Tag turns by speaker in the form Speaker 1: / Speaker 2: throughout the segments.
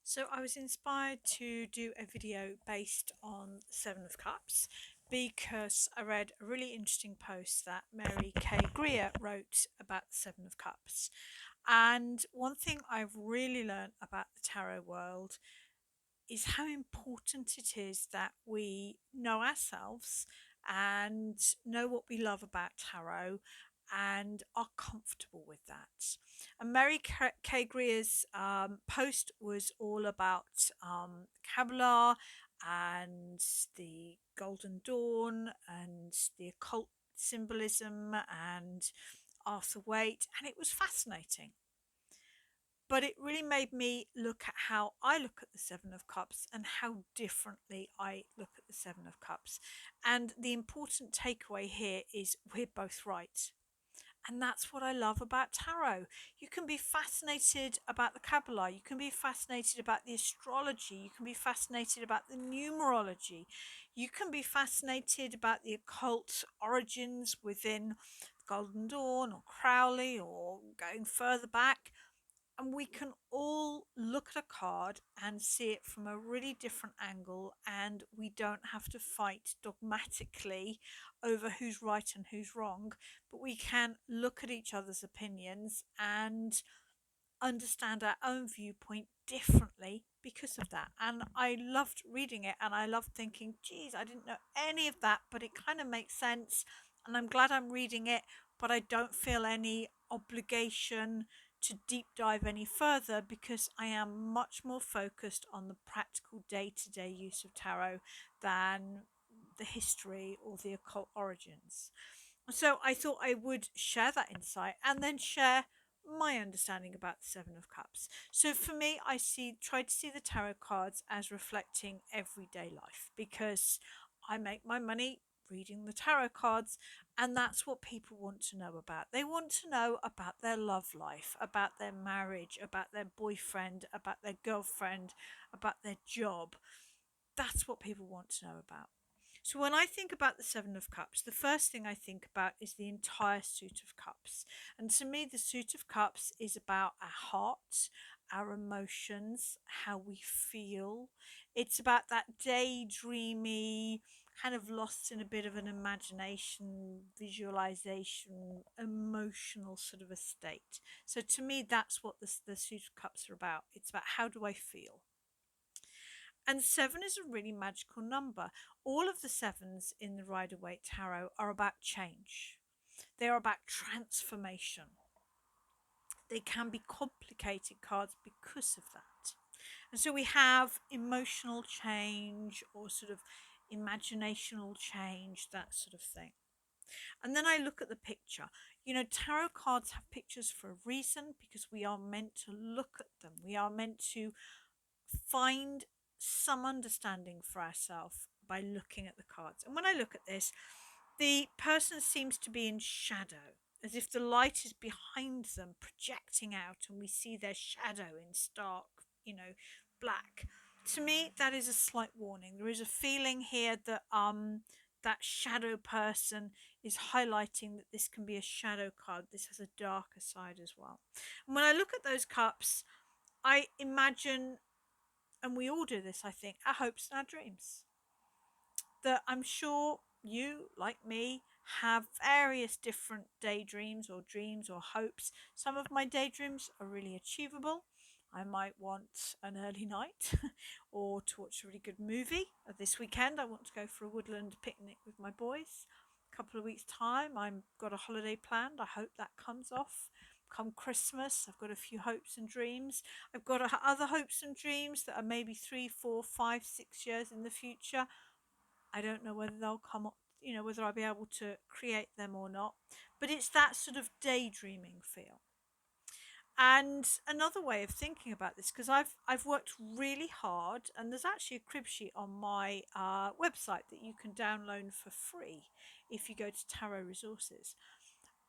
Speaker 1: So I was inspired to do a video based on the Seven of Cups because I read a really interesting post that Mary K. Greer wrote about the Seven of Cups. And one thing I've really learned about the tarot world is how important it is that we know ourselves and know what we love about tarot and are comfortable with that. And Mary K. Greer's post was all about Kabbalah and the Golden Dawn and the occult symbolism and Arthur Waite, and it was fascinating, but it really made me look at how I look at the Seven of Cups and how differently I look at the Seven of Cups. And the important takeaway here is we're both right. And that's what I love about tarot. You can be fascinated about the Kabbalah, you can be fascinated about the astrology, you can be fascinated about the numerology, you can be fascinated about the occult origins within Golden Dawn or Crowley or going further back, and we can all look at a card and see it from a really different angle, and we don't have to fight dogmatically over who's right and who's wrong, but we can look at each other's opinions and understand our own viewpoint differently because of that. And I loved reading it, and I loved thinking, geez, I didn't know any of that, but it kind of makes sense, and I'm glad I'm reading it, but I don't feel any obligation to deep dive any further because I am much more focused on the practical day-to-day use of tarot than the history or the occult origins. So I thought I would share that insight and then share my understanding about the Seven of Cups. So for me, try to see the tarot cards as reflecting everyday life because I make my money reading the tarot cards, and that's what people want to know about. They want to know about their love life, about their marriage, about their boyfriend, about their girlfriend, about their job. That's what people want to know about. So when I think about the Seven of Cups, the first thing I think about is the entire suit of cups. And to me, the suit of cups is about our heart, our emotions, how we feel. It's about that daydreamy, kind of lost in a bit of an imagination, visualization, emotional sort of a state. So to me, that's what the suit of cups are about. It's about how do I feel? And seven is a really magical number. All of the sevens in the Rider Waite Tarot are about change, they are about transformation. They can be complicated cards because of that. And so we have emotional change or sort of imaginational change, that sort of thing. And then I look at the picture. You know, tarot cards have pictures for a reason because we are meant to look at them. We are meant to find some understanding for ourselves by looking at the cards. And when I look at this, the person seems to be in shadow, as if the light is behind them, projecting out, and we see their shadow in stark, black. To me, that is a slight warning. There is a feeling here that that shadow person is highlighting that this can be a shadow card. This has a darker side as well. And when I look at those cups, I imagine, and we all do this, I think, our hopes and our dreams. That I'm sure you, like me, have various different daydreams or dreams or hopes. Some of my daydreams are really achievable. I might want an early night or to watch a really good movie. This weekend, I want to go for a woodland picnic with my boys. A couple of weeks' time, I've got a holiday planned. I hope that comes off. Come Christmas, I've got a few hopes and dreams. I've got other hopes and dreams that are maybe 3, 4, 5, 6 years in the future. I don't know whether they'll come up, whether I'll be able to create them or not. But it's that sort of daydreaming feel. And another way of thinking about this, because I've worked really hard, and there's actually a crib sheet on my website that you can download for free if you go to Tarot Resources.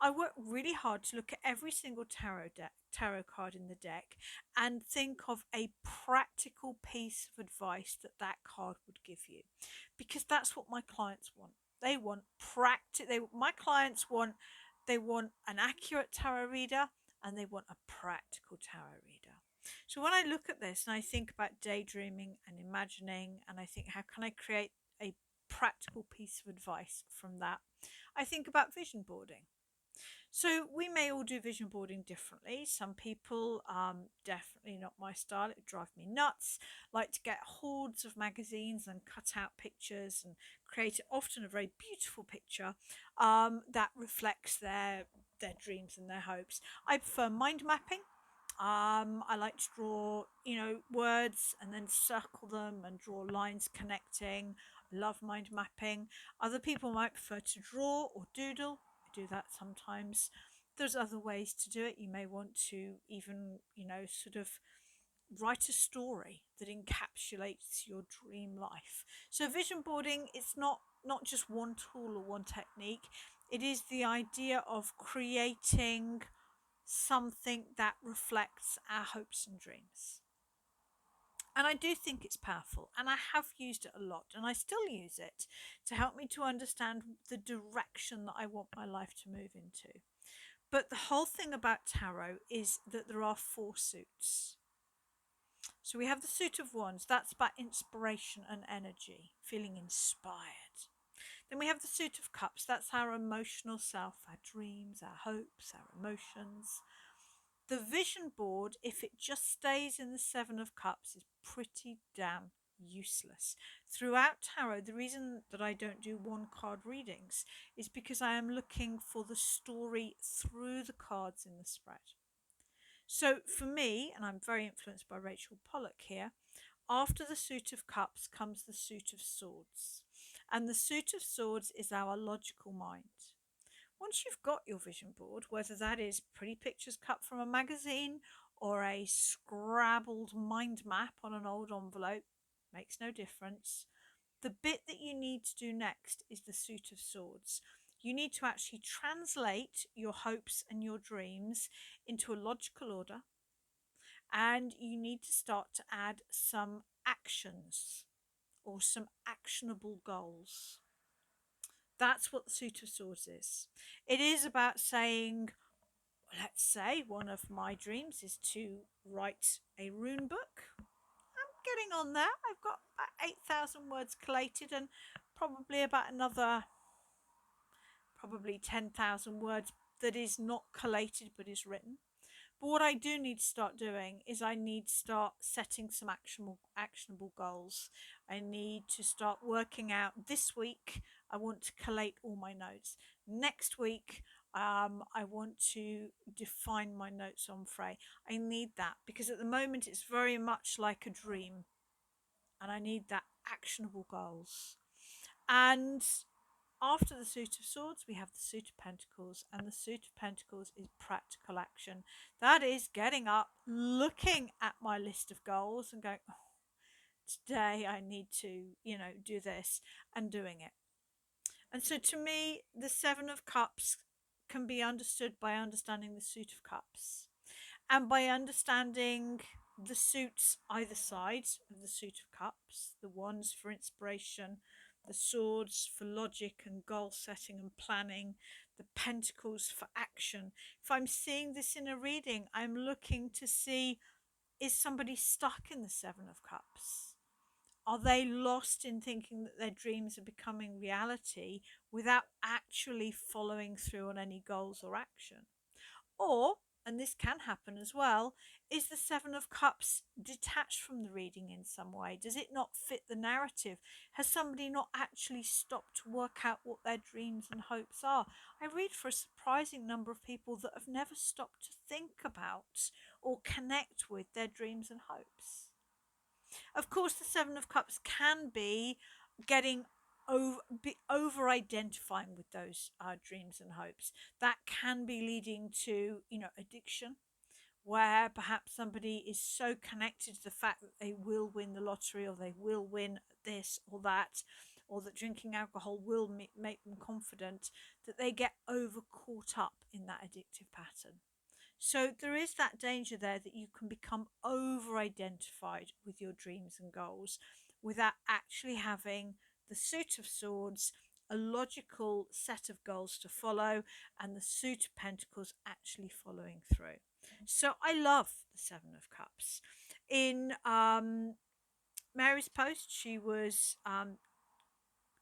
Speaker 1: I work really hard to look at every single tarot card in the deck and think of a practical piece of advice that that card would give you, because that's what my clients want. They want my clients want, they want an accurate tarot reader, and they want a practical tarot reader. So when I look at this and I think about daydreaming and imagining, and I think, how can I create a practical piece of advice from that? I think about vision boarding. So we may all do vision boarding differently. Some people, definitely not my style, it would drive me nuts, like to get hordes of magazines and cut out pictures and create often a very beautiful picture that reflects their dreams and their hopes. I prefer mind mapping. I like to draw, words and then circle them and draw lines connecting. I love mind mapping. Other people might prefer to draw or doodle. I do that sometimes. There's other ways to do it. You may want to even, sort of write a story that encapsulates your dream life. So vision boarding is not just one tool or one technique. It is the idea of creating something that reflects our hopes and dreams. And I do think it's powerful, and I have used it a lot, and I still use it to help me to understand the direction that I want my life to move into. But the whole thing about tarot is that there are four suits. So we have the suit of wands, that's about inspiration and energy, feeling inspired. Then we have the suit of cups, that's our emotional self, our dreams, our hopes, our emotions. The vision board, if it just stays in the Seven of Cups, is pretty damn useless. Throughout tarot, the reason that I don't do one card readings is because I am looking for the story through the cards in the spread. So for me, and I'm very influenced by Rachel Pollock here, after the suit of cups comes the suit of swords. And the suit of swords is our logical mind. Once you've got your vision board, whether that is pretty pictures cut from a magazine or a scrabbled mind map on an old envelope, makes no difference. The bit that you need to do next is the suit of swords. You need to actually translate your hopes and your dreams into a logical order, and you need to start to add some actions or some actionable goals. That's what the suit of swords is. It is about saying, let's say one of my dreams is to write a rune book. I'm getting on there. I've got about 8,000 words collated, and probably about another, probably 10,000 words that is not collated but is written. But what I do need to start doing is I need to start setting some actionable goals. I need to start working out this week. I want to collate all my notes. Next week, I want to define my notes en frais. I need that because at the moment it's very much like a dream, and I need that actionable goals. And after the suit of swords, we have the suit of pentacles, and the suit of pentacles is practical action. That is getting up, looking at my list of goals and going, oh, today I need to, do this, and doing it. And so to me, the Seven of Cups can be understood by understanding the suit of cups and by understanding the suits either side of the suit of cups, the wands for inspiration, the swords for logic and goal setting and planning, the pentacles for action. If I'm seeing this in a reading, I'm looking to see, is somebody stuck in the Seven of Cups? Are they lost in thinking that their dreams are becoming reality without actually following through on any goals or action? Or, and this can happen as well, is the Seven of Cups detached from the reading in some way? Does it not fit the narrative? Has somebody not actually stopped to work out what their dreams and hopes are? I read for a surprising number of people that have never stopped to think about or connect with their dreams and hopes. Of course, the Seven of Cups can be getting over identifying with those dreams and hopes. That can be leading to, addiction, where perhaps somebody is so connected to the fact that they will win the lottery, or they will win this or that, or that drinking alcohol will make them confident, that they get over caught up in that addictive pattern. So there is that danger there that you can become over identified with your dreams and goals without actually having the suit of swords, a logical set of goals to follow, and the suit of pentacles actually following through. So I love the Seven of Cups. In Mary's post, she was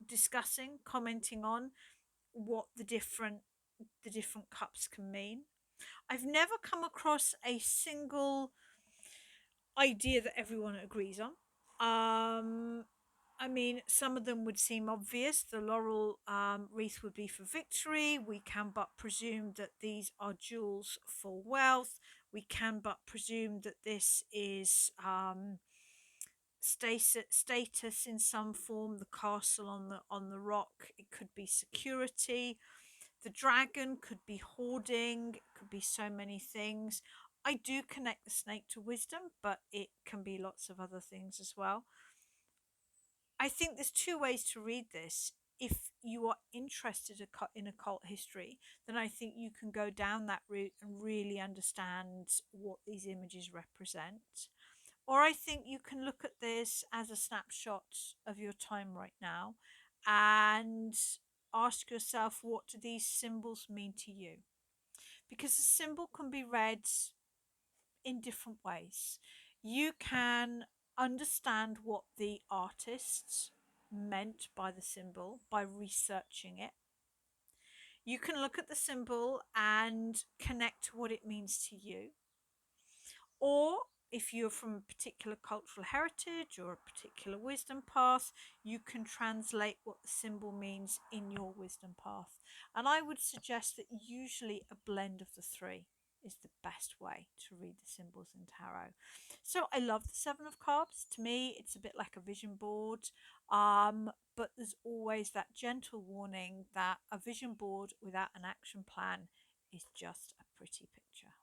Speaker 1: discussing, commenting on what the different cups can mean. I've never come across a single idea that everyone agrees on. I mean, some of them would seem obvious. The laurel wreath would be for victory. We can but presume that these are jewels for wealth. We can but presume that this is status in some form. The castle on the rock. It could be security. The dragon could be hoarding. It could be so many things. I do connect the snake to wisdom, but it can be lots of other things as well. I think there's two ways to read this. If you are interested in occult history, then I think you can go down that route and really understand what these images represent. Or I think you can look at this as a snapshot of your time right now and ask yourself, what do these symbols mean to you? Because a symbol can be read in different ways. You can understand what the artists meant by the symbol by researching it. You can look at the symbol and connect to what it means to you. Or if you're from a particular cultural heritage or a particular wisdom path, you can translate what the symbol means in your wisdom path. And I would suggest that usually a blend of the three is the best way to read the symbols in tarot. So I love the Seven of Cups. To me, it's a bit like a vision board. But there's always that gentle warning that a vision board without an action plan is just a pretty picture.